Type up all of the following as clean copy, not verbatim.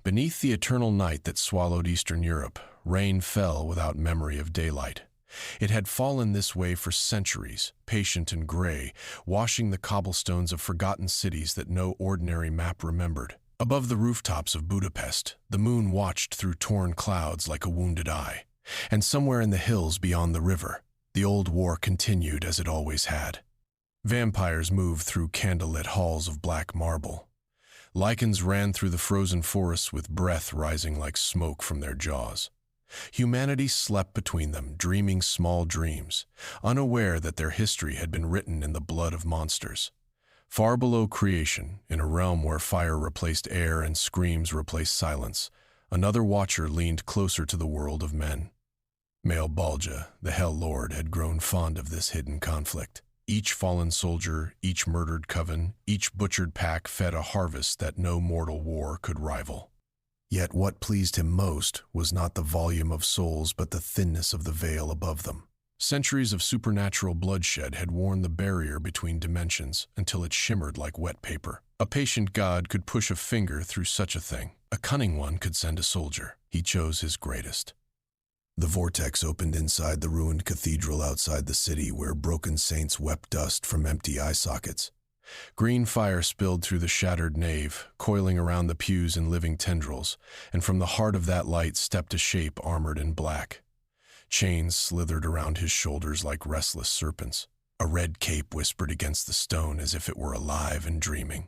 Beneath the eternal night that swallowed Eastern Europe, rain fell without memory of daylight. It had fallen this way for centuries, patient and gray, washing the cobblestones of forgotten cities that no ordinary map remembered. Above the rooftops of Budapest, the moon watched through torn clouds like a wounded eye. And somewhere in the hills beyond the river, the old war continued as it always had. Vampires moved through candlelit halls of black marble. Lycans ran through the frozen forests with breath rising like smoke from their jaws. Humanity slept between them, dreaming small dreams, unaware that their history had been written in the blood of monsters. Far below creation, in a realm where fire replaced air and screams replaced silence, another watcher leaned closer to the world of men. Malebolgia, the Hell Lord, had grown fond of this hidden conflict. Each fallen soldier, each murdered coven, each butchered pack fed a harvest that no mortal war could rival. Yet what pleased him most was not the volume of souls but the thinness of the veil above them. Centuries of supernatural bloodshed had worn the barrier between dimensions until it shimmered like wet paper. A patient god could push a finger through such a thing. A cunning one could send a soldier. He chose his greatest. The vortex opened inside the ruined cathedral outside the city where broken saints wept dust from empty eye sockets. Green fire spilled through the shattered nave, coiling around the pews in living tendrils, and from the heart of that light stepped a shape armored in black. Chains slithered around his shoulders like restless serpents. A red cape whispered against the stone as if it were alive and dreaming.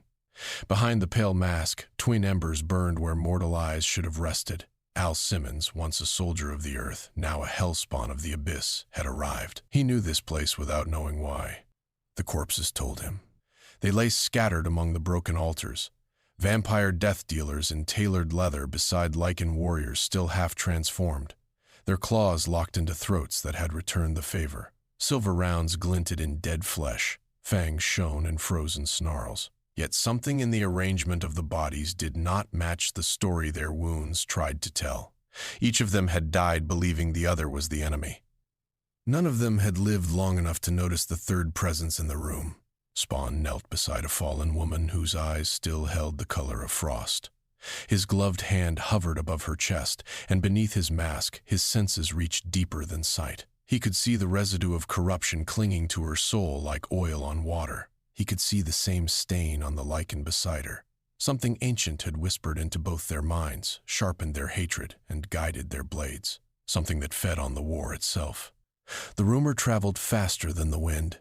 Behind the pale mask, twin embers burned where mortal eyes should have rested. Al Simmons, once a soldier of the earth, now a hellspawn of the abyss, had arrived. He knew this place without knowing why. The corpses told him. They lay scattered among the broken altars, vampire death dealers in tailored leather beside Lycan warriors still half transformed, their claws locked into throats that had returned the favor. Silver rounds glinted in dead flesh, fangs shone in frozen snarls. Yet something in the arrangement of the bodies did not match the story their wounds tried to tell. Each of them had died believing the other was the enemy. None of them had lived long enough to notice the third presence in the room. Spawn knelt beside a fallen woman whose eyes still held the color of frost. His gloved hand hovered above her chest, and beneath his mask, his senses reached deeper than sight. He could see the residue of corruption clinging to her soul like oil on water. He could see the same stain on the Lycan beside her. Something ancient had whispered into both their minds, sharpened their hatred, and guided their blades. Something that fed on the war itself. The rumor traveled faster than the wind.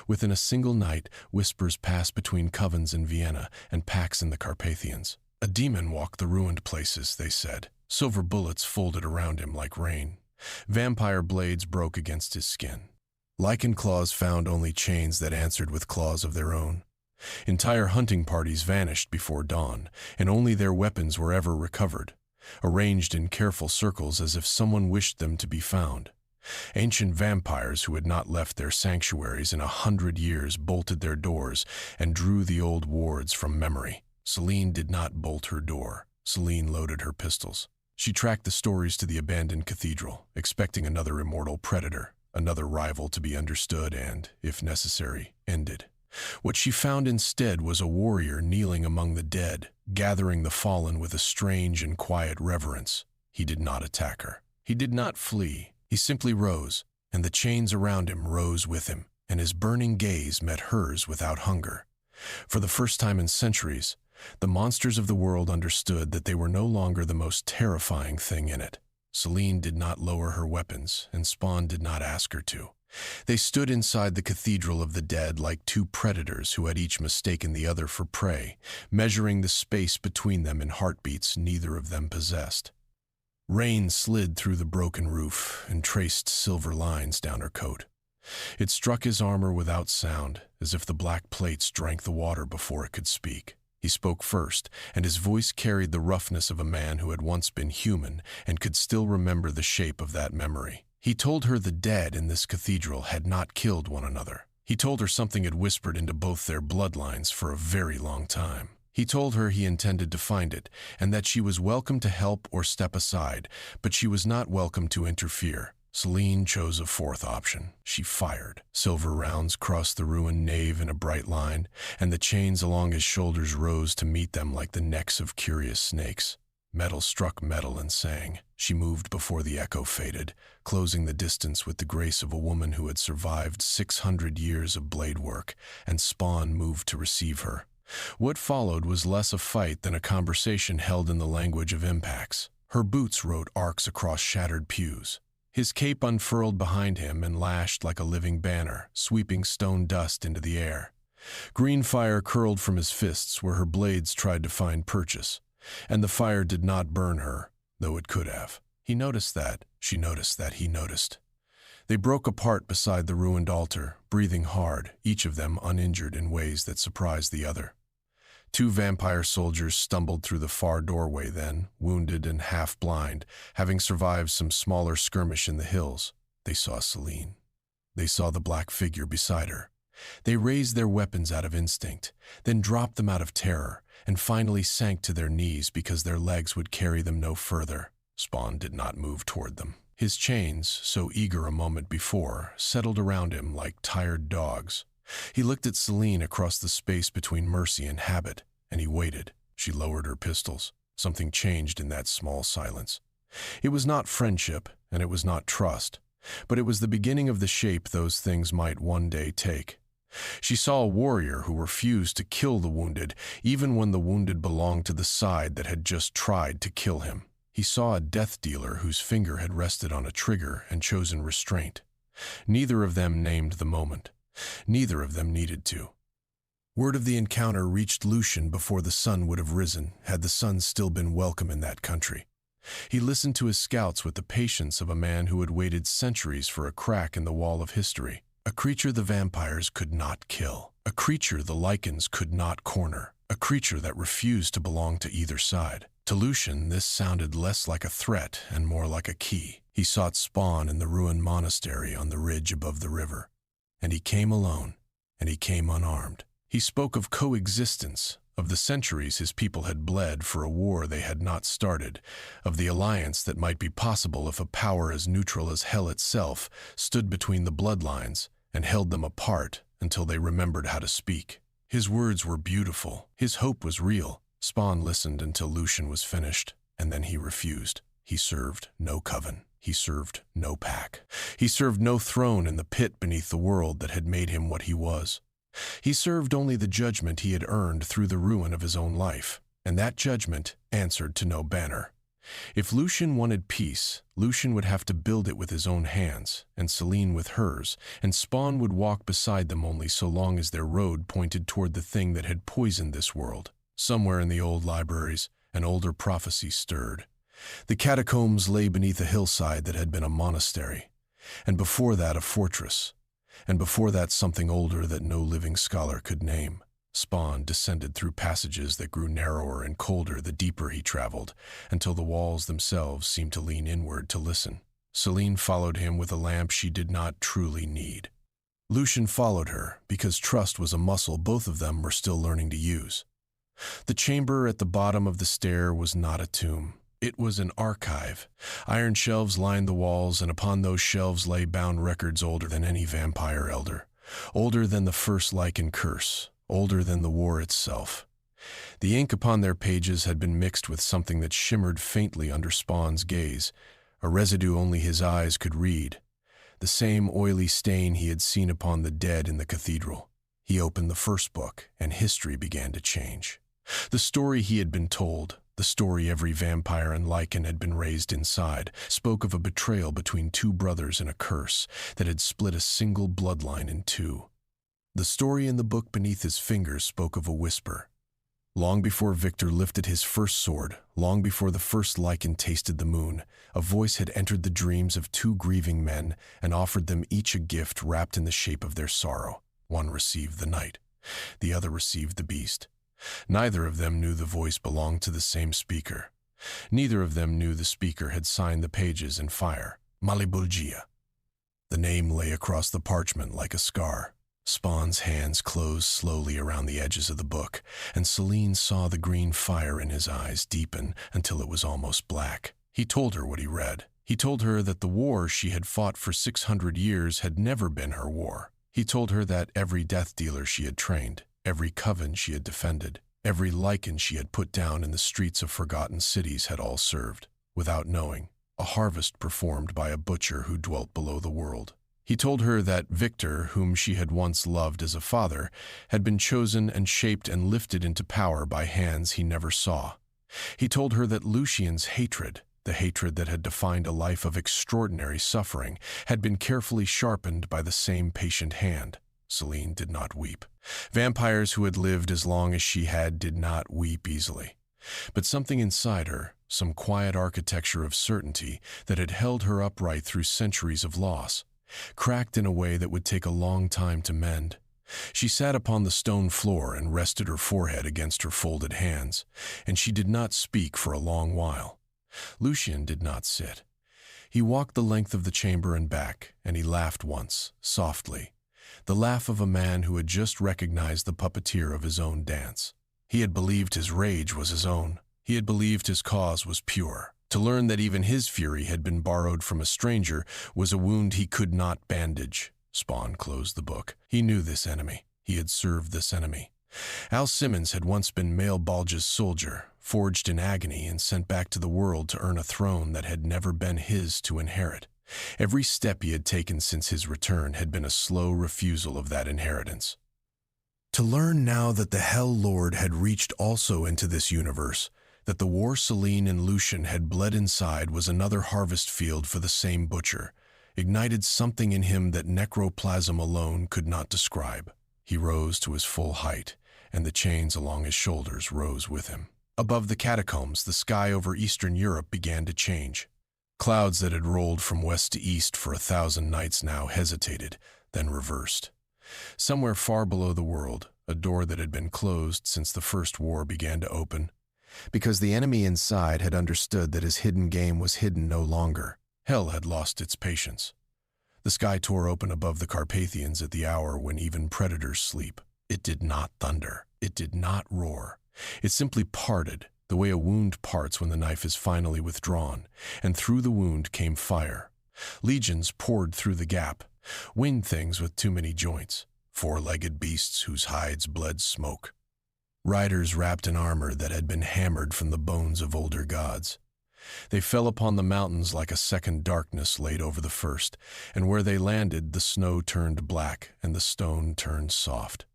Within a single night, whispers passed between covens in Vienna and packs in the Carpathians. A demon walked the ruined places, they said. Silver bullets folded around him like rain. Vampire blades broke against his skin. Lycan claws found only chains that answered with claws of their own. Entire hunting parties vanished before dawn, and only their weapons were ever recovered, arranged in careful circles as if someone wished them to be found. Ancient vampires who had not left their sanctuaries in 100 years bolted their doors and drew the old wards from memory. Celine did not bolt her door. Celine loaded her pistols. She tracked the stories to the abandoned cathedral, expecting another immortal predator, another rival to be understood and, if necessary, ended. What she found instead was a warrior kneeling among the dead, gathering the fallen with a strange and quiet reverence. He did not attack her. He did not flee. He simply rose, and the chains around him rose with him, and his burning gaze met hers without hunger. For the first time in centuries, the monsters of the world understood that they were no longer the most terrifying thing in it. Celine did not lower her weapons, and Spawn did not ask her to. They stood inside the Cathedral of the Dead like two predators who had each mistaken the other for prey, measuring the space between them in heartbeats neither of them possessed. Rain slid through the broken roof and traced silver lines down her coat. It struck his armor without sound, as if the black plates drank the water before it could speak. He spoke first, and his voice carried the roughness of a man who had once been human and could still remember the shape of that memory. He told her the dead in this cathedral had not killed one another. He told her something had whispered into both their bloodlines for a very long time. He told her he intended to find it, and that she was welcome to help or step aside, but she was not welcome to interfere. Celine chose a fourth option. She fired. Silver rounds crossed the ruined nave in a bright line, and the chains along his shoulders rose to meet them like the necks of curious snakes. Metal struck metal and sang. She moved before the echo faded, closing the distance with the grace of a woman who had survived 600 years of blade work, and Spawn moved to receive her. What followed was less a fight than a conversation held in the language of impacts. Her boots wrote arcs across shattered pews. His cape unfurled behind him and lashed like a living banner, sweeping stone dust into the air. Green fire curled from his fists where her blades tried to find purchase, and the fire did not burn her, though it could have. He noticed that, she noticed that he noticed. They broke apart beside the ruined altar, breathing hard, each of them uninjured in ways that surprised the other. 2 vampire soldiers stumbled through the far doorway then, wounded and half-blind, having survived some smaller skirmish in the hills. They saw Celine. They saw the black figure beside her. They raised their weapons out of instinct, then dropped them out of terror, and finally sank to their knees because their legs would carry them no further. Spawn did not move toward them. His chains, so eager a moment before, settled around him like tired dogs. He looked at Celine across the space between mercy and habit, and he waited. She lowered her pistols. Something changed in that small silence. It was not friendship, and it was not trust, but it was the beginning of the shape those things might one day take. She saw a warrior who refused to kill the wounded, even when the wounded belonged to the side that had just tried to kill him. He saw a death dealer whose finger had rested on a trigger and chosen restraint. Neither of them named the moment. Neither of them needed to. Word of the encounter reached Lucian before the sun would have risen, had the sun still been welcome in that country. He listened to his scouts with the patience of a man who had waited centuries for a crack in the wall of history. A creature the vampires could not kill. A creature the Lycans could not corner. A creature that refused to belong to either side. To Lucian, this sounded less like a threat and more like a key. He sought Spawn in the ruined monastery on the ridge above the river. And he came alone, and he came unarmed. He spoke of coexistence, of the centuries his people had bled for a war they had not started, of the alliance that might be possible if a power as neutral as hell itself stood between the bloodlines and held them apart until they remembered how to speak. His words were beautiful. His hope was real. Spawn listened until Lucian was finished, and then he refused. He served no coven. He served no pack. He served no throne in the pit beneath the world that had made him what he was. He served only the judgment he had earned through the ruin of his own life, and that judgment answered to no banner. If Lucian wanted peace, Lucian would have to build it with his own hands, and Celine with hers, and Spawn would walk beside them only so long as their road pointed toward the thing that had poisoned this world. Somewhere in the old libraries, an older prophecy stirred. The catacombs lay beneath a hillside that had been a monastery, and before that a fortress, and before that something older that no living scholar could name. Spawn descended through passages that grew narrower and colder the deeper he traveled, until the walls themselves seemed to lean inward to listen. Celine followed him with a lamp she did not truly need. Lucian followed her, because trust was a muscle both of them were still learning to use. The chamber at the bottom of the stair was not a tomb. It was an archive. Iron shelves lined the walls, and upon those shelves lay bound records older than any vampire elder, older than the first Lycan curse, older than the war itself. The ink upon their pages had been mixed with something that shimmered faintly under Spawn's gaze, a residue only his eyes could read, the same oily stain he had seen upon the dead in the cathedral. He opened the first book, and history began to change. The story he had been told, the story every vampire and Lycan had been raised inside, spoke of a betrayal between 2 brothers and a curse that had split a single bloodline in 2. The story in the book beneath his fingers spoke of a whisper. Long before Victor lifted his first sword, long before the first Lycan tasted the moon, a voice had entered the dreams of 2 grieving men and offered them each a gift wrapped in the shape of their sorrow. One received the night, the other received the beast. Neither of them knew the voice belonged to the same speaker. Neither of them knew the speaker had signed the pages in fire. Malebolgia. The name lay across the parchment like a scar. Spawn's hands closed slowly around the edges of the book, and Celine saw the green fire in his eyes deepen until it was almost black. He told her what he read. He told her that the war she had fought for 600 years had never been her war. He told her that every death dealer she had trained, every coven she had defended, Every Lycan she had put down in the streets of forgotten cities had all served, without knowing, a harvest performed by a butcher who dwelt below the world. He told her that Victor, whom she had once loved as a father, had been chosen and shaped and lifted into power by hands he never saw. He told her that Lucien's hatred, the hatred that had defined a life of extraordinary suffering, had been carefully sharpened by the same patient hand. Celine did not weep. Vampires who had lived as long as she had did not weep easily. But something inside her, some quiet architecture of certainty that had held her upright through centuries of loss, cracked in a way that would take a long time to mend. She sat upon the stone floor and rested her forehead against her folded hands, and she did not speak for a long while. Lucien did not sit. He walked the length of the chamber and back, and he laughed once, softly, the laugh of a man who had just recognized the puppeteer of his own dance. He had believed his rage was his own. He had believed his cause was pure. To learn that even his fury had been borrowed from a stranger was a wound he could not bandage. Spawn closed the book. He knew this enemy. He had served this enemy. Al Simmons had once been Malebolgia's soldier, forged in agony and sent back to the world to earn a throne that had never been his to inherit. Every step he had taken since his return had been a slow refusal of that inheritance. To learn now that the Hell Lord had reached also into this universe, that the war Celine and Lucien had bled inside was another harvest field for the same butcher, ignited something in him that necroplasm alone could not describe. He rose to his full height, and the chains along his shoulders rose with him. Above the catacombs, the sky over Eastern Europe began to change. Clouds that had rolled from west to east for 1,000 nights now hesitated, then reversed. Somewhere far below the world, a door that had been closed since the first war began to open, because the enemy inside had understood that his hidden game was hidden no longer. Hell had lost its patience. The sky tore open above the Carpathians at the hour when even predators sleep. It did not thunder. It did not roar. It simply parted, the way a wound parts when the knife is finally withdrawn, and through the wound came fire. Legions poured through the gap, winged things with too many joints, four-legged beasts whose hides bled smoke. Riders wrapped in armor that had been hammered from the bones of older gods. They fell upon the mountains like a second darkness laid over the first, and where they landed the snow turned black and the stone turned soft.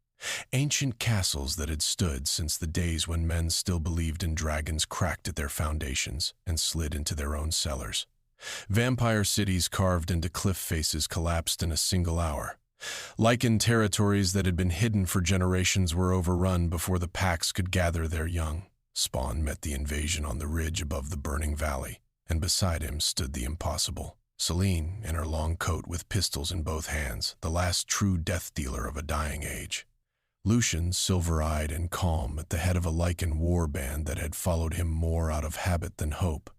Ancient castles that had stood since the days when men still believed in dragons cracked at their foundations and slid into their own cellars. Vampire cities carved into cliff faces collapsed in a single hour. Lycan territories that had been hidden for generations were overrun before the packs could gather their young. Spawn met the invasion on the ridge above the burning valley, and beside him stood the impossible. Celine, in her long coat with pistols in both hands, the last true death-dealer of a dying age. Lucien, silver-eyed and calm, at the head of a Lycan war band that had followed him more out of habit than hope.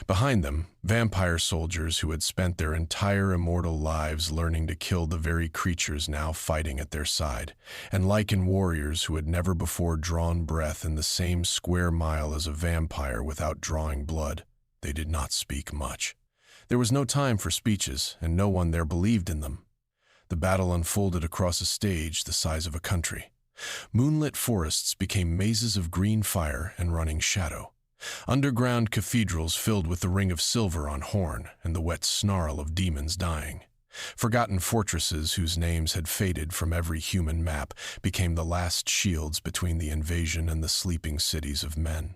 Behind them, vampire soldiers who had spent their entire immortal lives learning to kill the very creatures now fighting at their side, and Lycan warriors who had never before drawn breath in the same square mile as a vampire without drawing blood. They did not speak much. There was no time for speeches, and no one there believed in them. The battle unfolded across a stage the size of a country. Moonlit forests became mazes of green fire and running shadow. Underground cathedrals filled with the ring of silver on horn and the wet snarl of demons dying. Forgotten fortresses whose names had faded from every human map became the last shields between the invasion and the sleeping cities of men.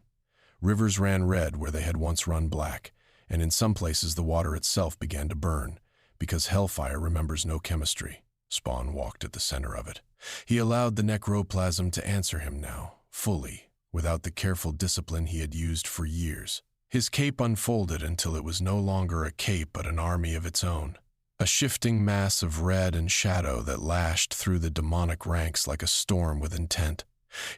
Rivers ran red where they had once run black, and in some places the water itself began to burn, because hellfire remembers no chemistry. Spawn walked at the center of it. He allowed the necroplasm to answer him now, fully, without the careful discipline he had used for years. His cape unfolded until it was no longer a cape but an army of its own, a shifting mass of red and shadow that lashed through the demonic ranks like a storm with intent.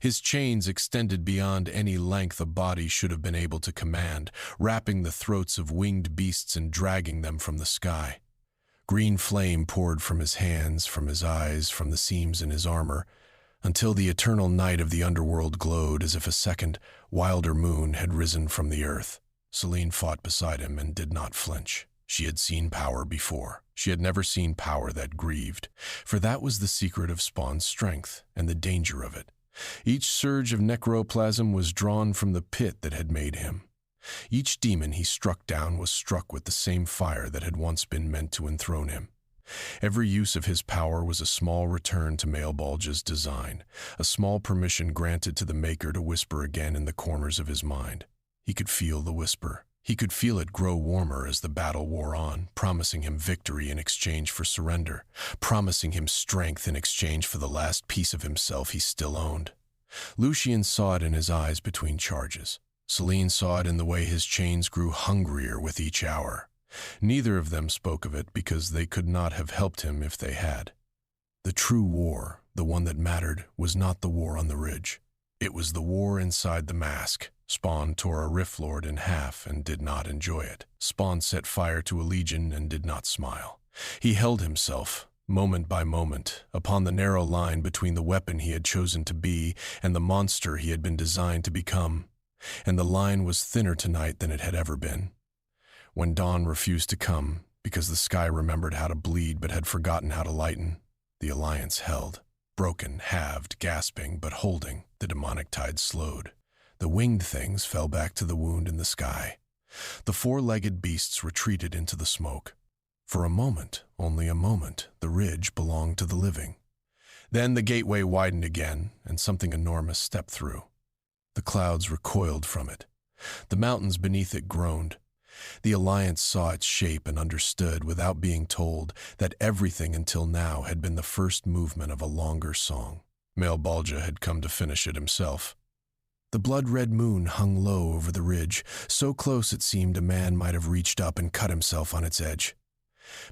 His chains extended beyond any length a body should have been able to command, wrapping the throats of winged beasts and dragging them from the sky. Green flame poured from his hands, from his eyes, from the seams in his armor, until the eternal night of the underworld glowed as if a second, wilder moon had risen from the earth. Celine fought beside him and did not flinch. She had seen power before. She had never seen power that grieved, for that was the secret of Spawn's strength and the danger of it. Each surge of necroplasm was drawn from the pit that had made him. Each demon he struck down was struck with the same fire that had once been meant to enthrone him. Every use of his power was a small return to Malebolgia's design, a small permission granted to the Maker to whisper again in the corners of his mind. He could feel the whisper. He could feel it grow warmer as the battle wore on, promising him victory in exchange for surrender, promising him strength in exchange for the last piece of himself he still owned. Lucian saw it in his eyes between charges. Celine saw it in the way his chains grew hungrier with each hour. Neither of them spoke of it because they could not have helped him if they had. The true war, the one that mattered, was not the war on the ridge. It was the war inside the mask. Spawn tore a Rift Lord in half and did not enjoy it. Spawn set fire to a legion and did not smile. He held himself, moment by moment, upon the narrow line between the weapon he had chosen to be and the monster he had been designed to become. And the line was thinner tonight than it had ever been. When dawn refused to come, because the sky remembered how to bleed but had forgotten how to lighten, the Alliance held. Broken, halved, gasping, but holding, the demonic tide slowed. The winged things fell back to the wound in the sky. The four-legged beasts retreated into the smoke. For a moment, only a moment, the ridge belonged to the living. Then the gateway widened again, and something enormous stepped through. The clouds recoiled from it. The mountains beneath it groaned. The Alliance saw its shape and understood, without being told, that everything until now had been the first movement of a longer song. Malebolgia had come to finish it himself. The blood-red moon hung low over the ridge, so close it seemed a man might have reached up and cut himself on its edge.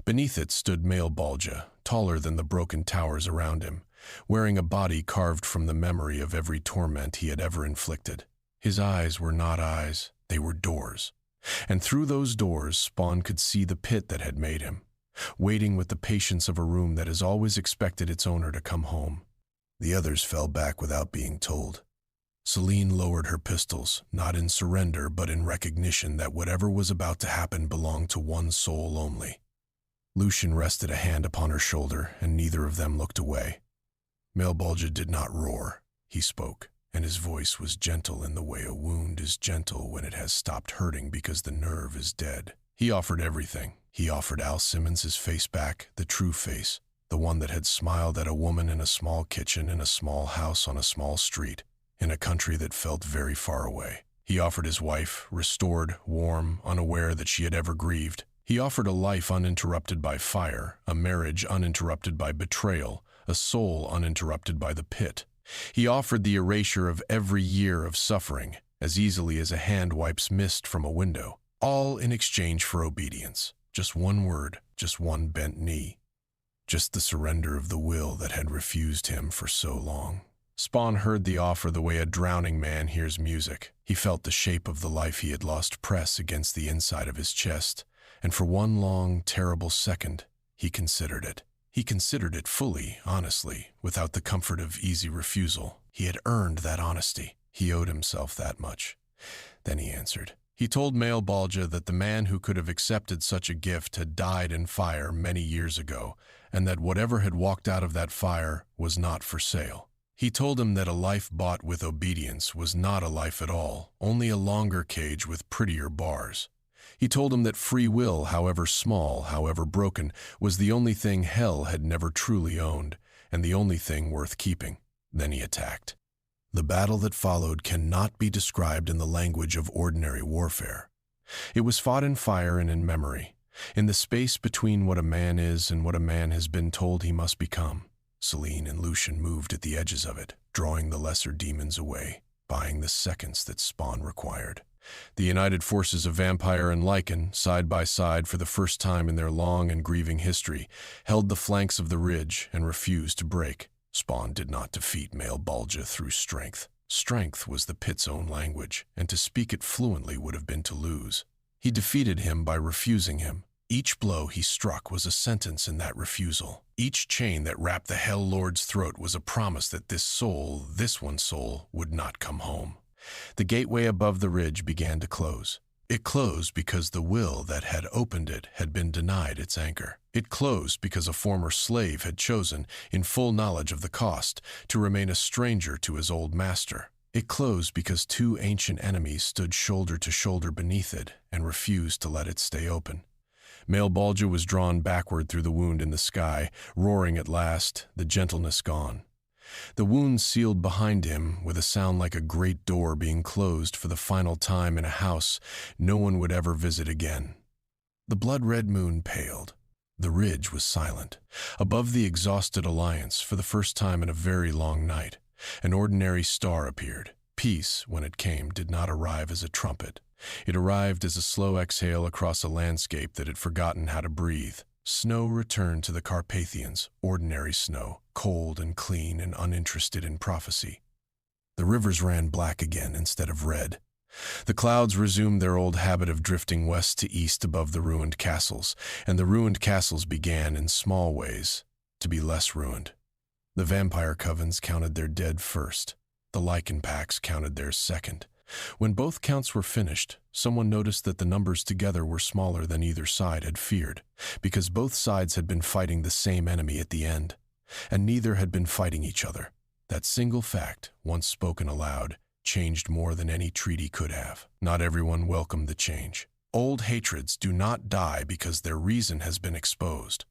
Beneath it stood Malebolgia, taller than the broken towers around him, wearing a body carved from the memory of every torment he had ever inflicted. His eyes were not eyes, they were doors. And through those doors, Spawn could see the pit that had made him, waiting with the patience of a room that has always expected its owner to come home. The others fell back without being told. Celine lowered her pistols, not in surrender but in recognition that whatever was about to happen belonged to one soul only. Lucian rested a hand upon her shoulder, and neither of them looked away. Malebolgia did not roar. He spoke, and his voice was gentle in the way a wound is gentle when it has stopped hurting because the nerve is dead. He offered everything. He offered Al Simmons his face back, the true face, the one that had smiled at a woman in a small kitchen in a small house on a small street, in a country that felt very far away. He offered his wife, restored, warm, unaware that she had ever grieved. He offered a life uninterrupted by fire, a marriage uninterrupted by betrayal, a soul uninterrupted by the pit. He offered the erasure of every year of suffering, as easily as a hand wipes mist from a window, all in exchange for obedience. Just one word, just one bent knee. Just the surrender of the will that had refused him for so long. Spawn heard the offer the way a drowning man hears music. He felt the shape of the life he had lost press against the inside of his chest, and for one long, terrible second, he considered it. He considered it fully, honestly, without the comfort of easy refusal. He had earned that honesty. He owed himself that much. Then he answered. He told Malebolgia that the man who could have accepted such a gift had died in fire many years ago, and that whatever had walked out of that fire was not for sale. He told him that a life bought with obedience was not a life at all, only a longer cage with prettier bars. He told him that free will, however small, however broken, was the only thing hell had never truly owned, and the only thing worth keeping. Then he attacked. The battle that followed cannot be described in the language of ordinary warfare. It was fought in fire and in memory, in the space between what a man is and what a man has been told he must become. Celine and Lucian moved at the edges of it, drawing the lesser demons away, buying the seconds that Spawn required. The united forces of Vampire and Lycan, side by side for the first time in their long and grieving history, held the flanks of the ridge and refused to break. Spawn did not defeat Malebolgia through strength. Strength was the pit's own language, and to speak it fluently would have been to lose. He defeated him by refusing him. Each blow he struck was a sentence in that refusal. Each chain that wrapped the Hell Lord's throat was a promise that this soul, this one soul, would not come home. The gateway above the ridge began to close. It closed because the will that had opened it had been denied its anchor. It closed because a former slave had chosen, in full knowledge of the cost, to remain a stranger to his old master. It closed because two ancient enemies stood shoulder to shoulder beneath it and refused to let it stay open. Malebolgia was drawn backward through the wound in the sky, roaring at last, the gentleness gone. The wound sealed behind him with a sound like a great door being closed for the final time in a house no one would ever visit again. The blood-red moon paled. The ridge was silent. Above the exhausted alliance, for the first time in a very long night, an ordinary star appeared. Peace, when it came, did not arrive as a trumpet. It arrived as a slow exhale across a landscape that had forgotten how to breathe. Snow returned to the Carpathians, ordinary snow, cold and clean and uninterested in prophecy. The rivers ran black again instead of red. The clouds resumed their old habit of drifting west to east above the ruined castles, and the ruined castles began, in small ways, to be less ruined. The vampire covens counted their dead first. The Lycan packs counted theirs second. When both counts were finished, someone noticed that the numbers together were smaller than either side had feared, because both sides had been fighting the same enemy at the end, and neither had been fighting each other. That single fact, once spoken aloud, changed more than any treaty could have. Not everyone welcomed the change. Old hatreds do not die because their reason has been exposed.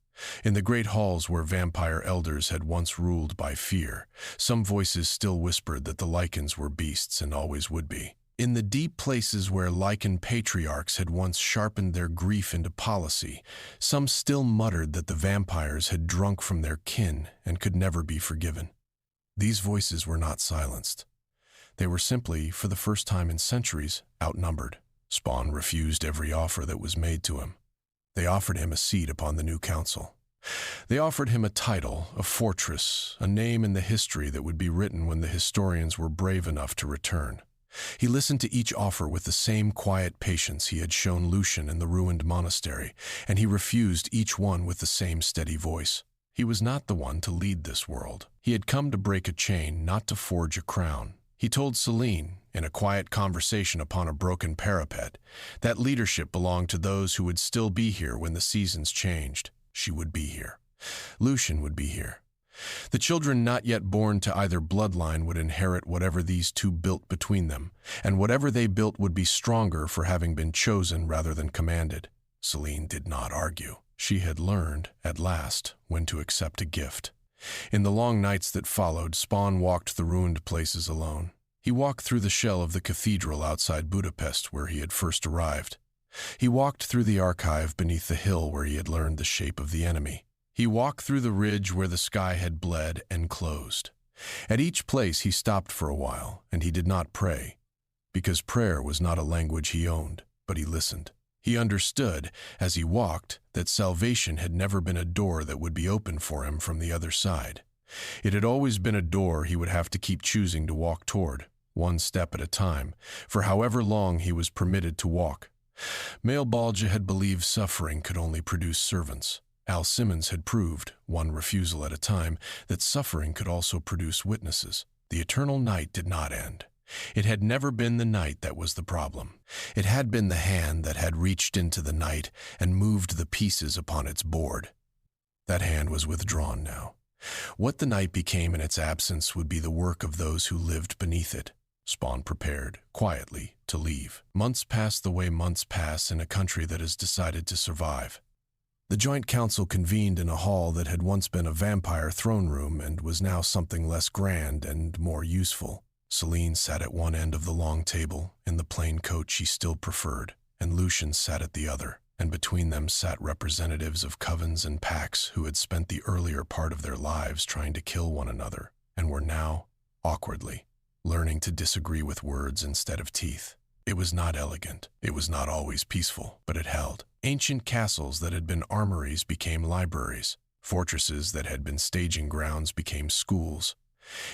In the great halls where vampire elders had once ruled by fear, some voices still whispered that the Lycans were beasts and always would be. In the deep places where Lycan patriarchs had once sharpened their grief into policy, some still muttered that the vampires had drunk from their kin and could never be forgiven. These voices were not silenced. They were simply, for the first time in centuries, outnumbered. Spawan refused every offer that was made to him. They offered him a seat upon the new council. They offered him a title, a fortress, a name in the history that would be written when the historians were brave enough to return. He listened to each offer with the same quiet patience he had shown Lucian in the ruined monastery, and he refused each one with the same steady voice. He was not the one to lead this world. He had come to break a chain, not to forge a crown. He told Celine, in a quiet conversation upon a broken parapet, that leadership belonged to those who would still be here when the seasons changed. She would be here. Lucian would be here. The children not yet born to either bloodline would inherit whatever these two built between them, and whatever they built would be stronger for having been chosen rather than commanded. Celine did not argue. She had learned, at last, when to accept a gift. In the long nights that followed, Spawan walked the ruined places alone. He walked through the shell of the cathedral outside Budapest where he had first arrived. He walked through the archive beneath the hill where he had learned the shape of the enemy. He walked through the ridge where the sky had bled and closed. At each place he stopped for a while, and he did not pray, because prayer was not a language he owned, but he listened. He understood, as he walked, that salvation had never been a door that would be open for him from the other side. It had always been a door he would have to keep choosing to walk toward, one step at a time, for however long he was permitted to walk. Malebolgia had believed suffering could only produce servants. Al Simmons had proved, one refusal at a time, that suffering could also produce witnesses. The eternal night did not end. It had never been the night that was the problem. It had been the hand that had reached into the night and moved the pieces upon its board. That hand was withdrawn now. What the night became in its absence would be the work of those who lived beneath it. Spawan prepared, quietly, to leave. Months passed the way months pass in a country that has decided to survive. The Joint Council convened in a hall that had once been a vampire throne room and was now something less grand and more useful. Celine sat at one end of the long table, in the plain coat she still preferred, and Lucian sat at the other, and between them sat representatives of covens and packs who had spent the earlier part of their lives trying to kill one another, and were now, awkwardly, learning to disagree with words instead of teeth. It was not elegant. It was not always peaceful, but it held. Ancient castles that had been armories became libraries. Fortresses that had been staging grounds became schools.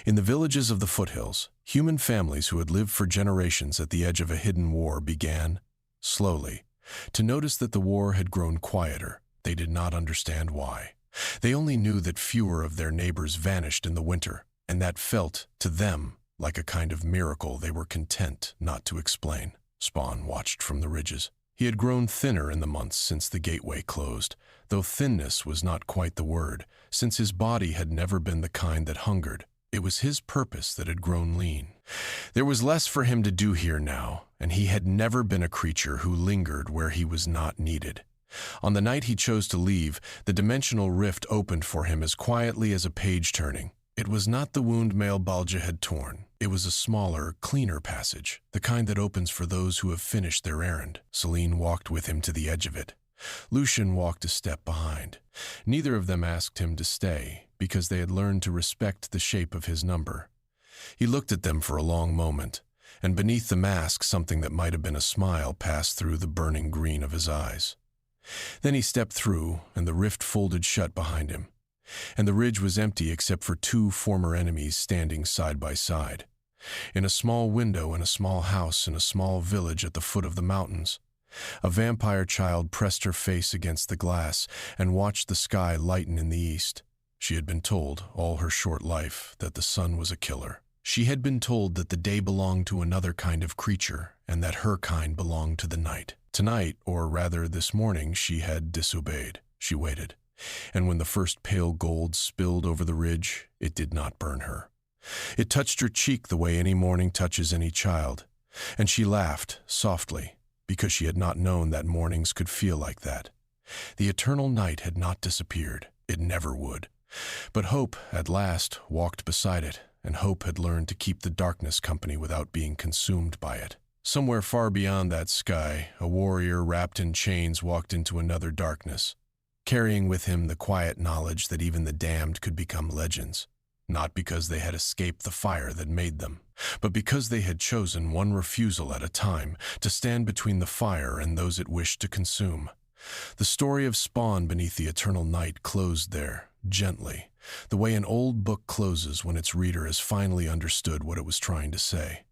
In the villages of the foothills, human families who had lived for generations at the edge of a hidden war began, slowly, to notice that the war had grown quieter. They did not understand why. They only knew that fewer of their neighbors vanished in the winter, and that felt, to them, like a kind of miracle they were content not to explain. Spawn watched from the ridges. He had grown thinner in the months since the gateway closed, though thinness was not quite the word, since his body had never been the kind that hungered. It was his purpose that had grown lean. There was less for him to do here now, and he had never been a creature who lingered where he was not needed. On the night he chose to leave, the dimensional rift opened for him as quietly as a page turning. It was not the wound Malebolgia had torn. It was a smaller, cleaner passage, the kind that opens for those who have finished their errand. Celine walked with him to the edge of it. Lucian walked a step behind. Neither of them asked him to stay, because they had learned to respect the shape of his number. He looked at them for a long moment, and beneath the mask something that might have been a smile passed through the burning green of his eyes. Then he stepped through, and the rift folded shut behind him, and the ridge was empty except for two former enemies standing side by side. In a small window in a small house in a small village at the foot of the mountains, a vampire child pressed her face against the glass and watched the sky lighten in the east. She had been told, all her short life, that the sun was a killer. She had been told that the day belonged to another kind of creature, and that her kind belonged to the night. Tonight, or rather this morning, she had disobeyed. She waited, and when the first pale gold spilled over the ridge, it did not burn her. It touched her cheek the way any morning touches any child, and she laughed, softly, because she had not known that mornings could feel like that. The eternal night had not disappeared. It never would. But hope, at last, walked beside it, and hope had learned to keep the darkness company without being consumed by it. Somewhere far beyond that sky, a warrior wrapped in chains walked into another darkness, carrying with him the quiet knowledge that even the damned could become legends, not because they had escaped the fire that made them, but because they had chosen one refusal at a time to stand between the fire and those it wished to consume. The story of Spawn beneath the eternal night closed there, gently, the way an old book closes when its reader has finally understood what it was trying to say.